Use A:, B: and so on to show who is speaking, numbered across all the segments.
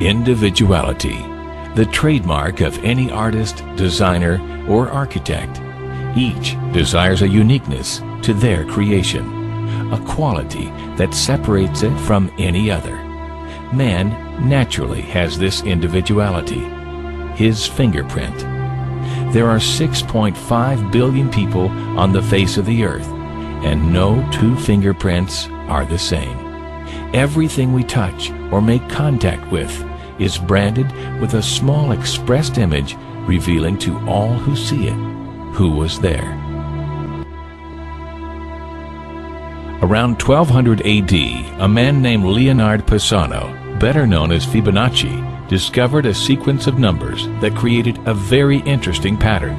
A: Individuality, the trademark of any artist, designer, or architect. Each desires a uniqueness to their creation, a quality that separates it from any other. Man naturally has this individuality, his fingerprint. There are 6.5 billion people on the face of the earth, and no two fingerprints are the same. Everything we touch or make contact with is branded with a small expressed image revealing to all who see it who was there. Around 1200 AD, a man named Leonard Pisano, better known as Fibonacci, discovered a sequence of numbers that created a very interesting pattern.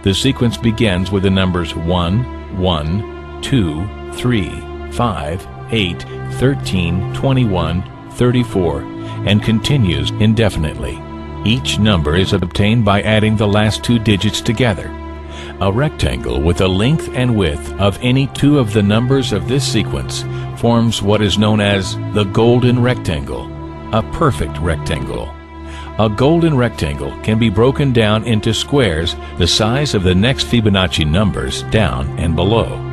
A: The sequence begins with the numbers 1, 1, 2, 3, 5, 8, 13, 21, 34, and continues indefinitely. Each number is obtained by adding the last two digits together. A rectangle with a length and width of any two of the numbers of this sequence forms what is known as the golden rectangle, a perfect rectangle. A golden rectangle can be broken down into squares the size of the next Fibonacci numbers down and below.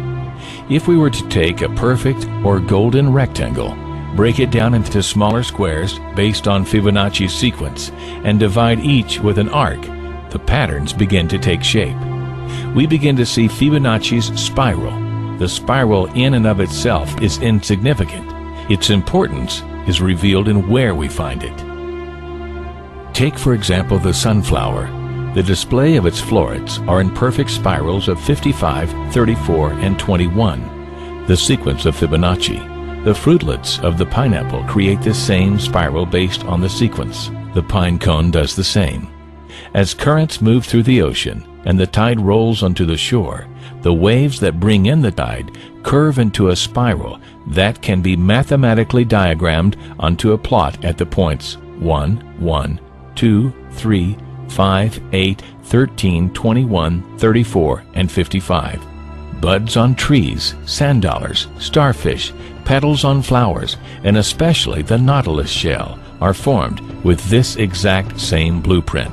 A: If we were to take a perfect or golden rectangle, break it down into smaller squares based on Fibonacci's sequence, and divide each with an arc, the patterns begin to take shape. We begin to see Fibonacci's spiral. The spiral in and of itself is insignificant. Its importance is revealed in where we find it. Take, for example, the sunflower. The display of its florets are in perfect spirals of 55, 34, and 21, the sequence of Fibonacci. The fruitlets of the pineapple create the same spiral based on the sequence. The pine cone does the same. As currents move through the ocean and the tide rolls onto the shore, the waves that bring in the tide curve into a spiral that can be mathematically diagrammed onto a plot at the points 1, 1, 2, 3, 5, 8, 13, 21, 34, and 55. Buds on trees, sand dollars, starfish, petals on flowers, and especially the nautilus shell are formed with this exact same blueprint.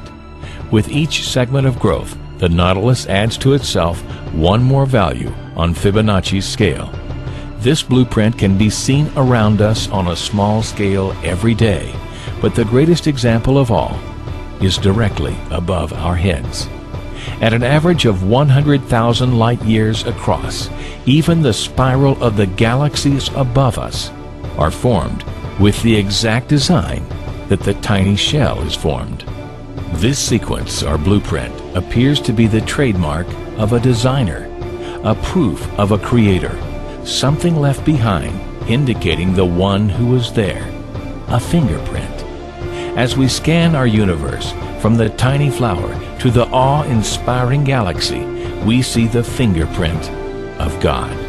A: With each segment of growth, the nautilus adds to itself one more value on Fibonacci's scale. This blueprint can be seen around us on a small scale every day, but the greatest example of all is directly above our heads. At an average of 100,000 light years across, even the spiral of the galaxies above us are formed with the exact design that the tiny shell is formed. This sequence or blueprint appears to be the trademark of a designer, a proof of a creator, something left behind indicating the one who was there, a fingerprint. As we scan our universe, from the tiny flower to the awe-inspiring galaxy, we see the fingerprint of God.